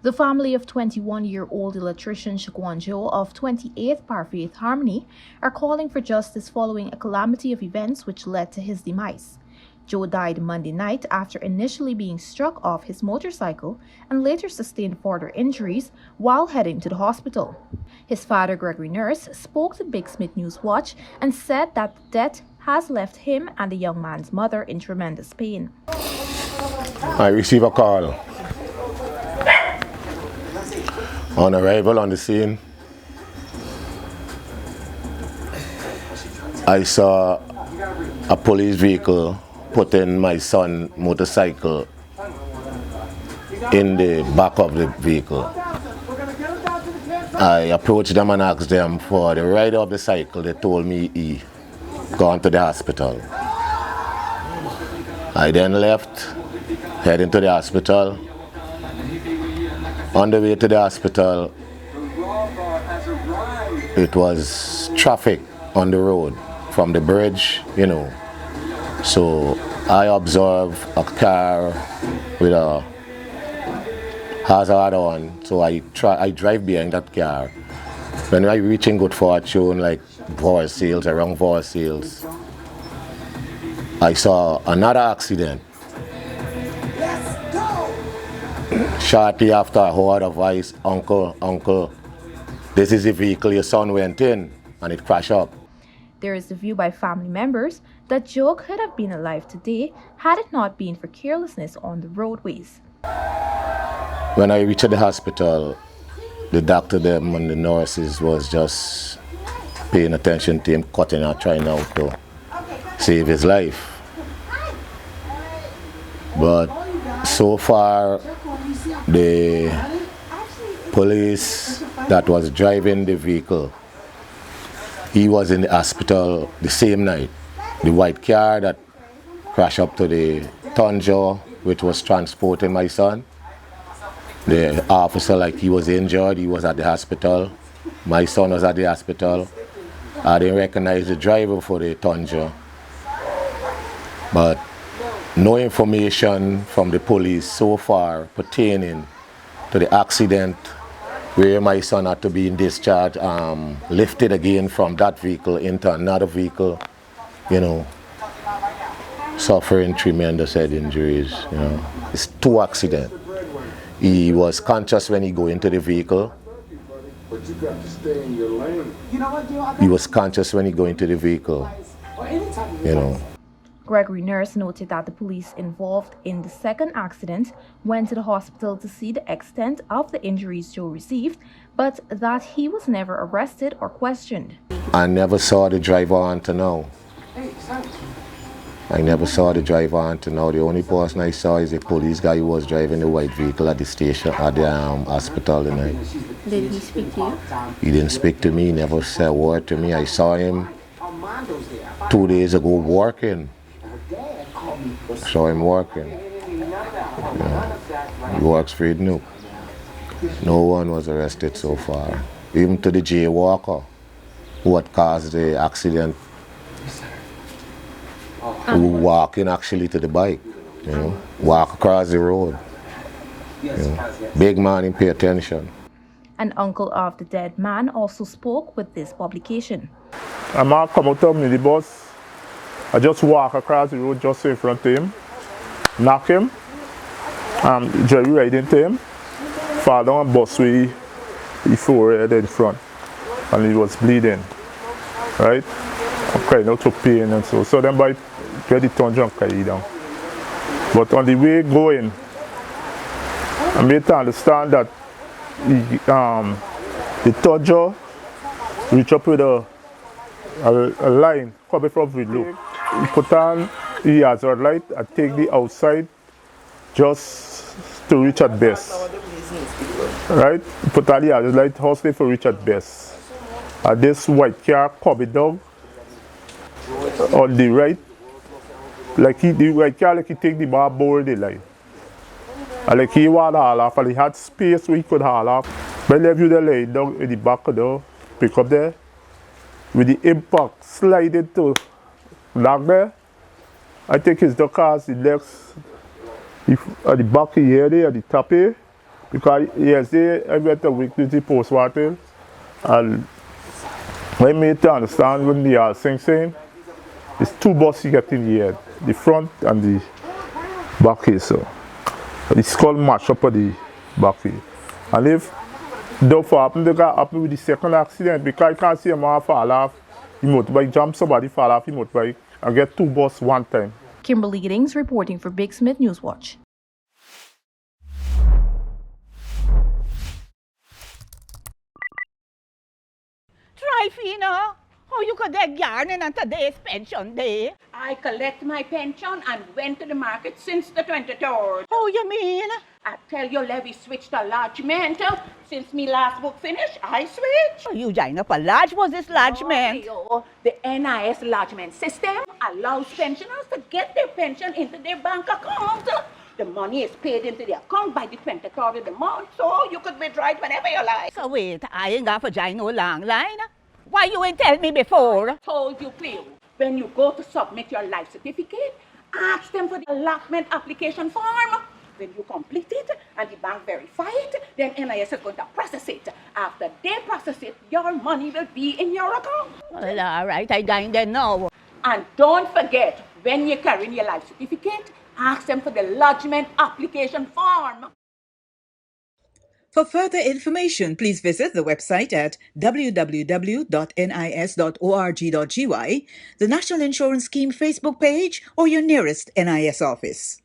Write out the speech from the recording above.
The family of 21-year-old electrician Shaquan Joe of 28th Parfaith Harmony are calling for justice following a calamity of events which led to his demise. Joe died Monday night after initially being struck off his motorcycle and later sustained further injuries while heading to the hospital. His father, Gregory Nurse, spoke to Big Smith News Watch and said that the death has left him and the young man's mother in tremendous pain. I received a call. On arrival on the scene, I saw a police vehicle putting my son's motorcycle in the back of the vehicle. I approached them and asked them for the rider of the cycle. They told me he gone to the hospital. I then left, heading to the hospital. On the way to the hospital, it was traffic on the road from the bridge, So I observed a car with a hazard on, so I drive behind that car. When I reach in Good Fortune, like around Vorseals, I saw another accident. Shortly after, I heard a voice, Uncle, this is the vehicle your son went in, and it crashed up. There is the view by family members that Joe could have been alive today had it not been for carelessness on the roadways. When I reached the hospital, the doctor them and the nurses was just paying attention to him, cutting out, trying out to save his life. But so far, the police that was driving the vehicle, he was in the hospital the same night. The white car that crashed up to the Tundra, which was transporting my son, the officer, he was injured, he was at the hospital. My son was at the hospital. I didn't recognize the driver for the Tundra. But no information from the police so far pertaining to the accident where my son had to be discharged, lifted again from that vehicle into another vehicle, suffering tremendous head injuries. It's two accidents. He was conscious when he go into the vehicle. But you got to stay in your lane. He was conscious when he go into the vehicle. Gregory Nurse noted that the police involved in the second accident went to the hospital to see the extent of the injuries Joe received, but that he was never arrested or questioned. I never saw the driver until now. The only person I saw is a police guy who was driving the white vehicle at the station, at the hospital tonight. Did he speak to you? He didn't speak to me, never said a word to me. I saw him 2 days ago working. Saw him working. He works for Nuke. No one was arrested so far. Even to the jaywalker who had caused the accident, who walking actually to the bike, walk across the road. Big man, he pay attention. An uncle of the dead man also spoke with this publication. A man come out of the bus. I just walk across the road just in front of him, knock him, Jerry right into him, fall down a bus with his forehead in front, and he was bleeding, right? I'm crying out of pain and so. So then by get the Tundra and carry down. But on the way going, I made to understand that the Tundra reached up with a line coming from the loop. He put on the hazard light and take the outside just to reach at best. Right? He put on the hazard light hustling for reach at best. And this white car coming down on the right, the white car he take the bar board the line. And he want to haul off, and he had space where he could haul off. But left you the line down in the back of the pickup there, with the impact sliding to knock there. I think it's the cars, the legs, at the back here, there, at the top here, Because yesterday I went to week to the post water and I made to understand when they are saying it's two buses getting here, the front and the back here. So it's called match up at the back here. And if don't happen, they got happen with the second accident because you can't see a man fall off the motorbike, jump somebody fall off the motorbike and get two buses one time. Kimberly Giddings reporting for Big Smith Newswatch. Trifina, how you could get yarning on today's pension day? I collect my pension and went to the market since the 23rd. How you mean? I tell you, Levy switched to lodgement. Since me last book finished, I switched. You join up a lodge, was this lodgement? Oh, the NIS lodgement system allows pensioners to get their pension into their bank account. The money is paid into the account by the 23rd of the month, so you could withdraw it whenever you like. So wait, I ain't got for join no long line. Why you ain't tell me before? Told you, Cleo. When you go to submit your life certificate, ask them for the allotment application form. When you complete it and the bank verify it, then NIS is going to process it. After they process it, your money will be in your account. Well, all right, I going there now. And don't forget, when you're carrying your life certificate, ask them for the lodgement application form. For further information, please visit the website at www.nis.org.gy, the National Insurance Scheme Facebook page, or your nearest NIS office.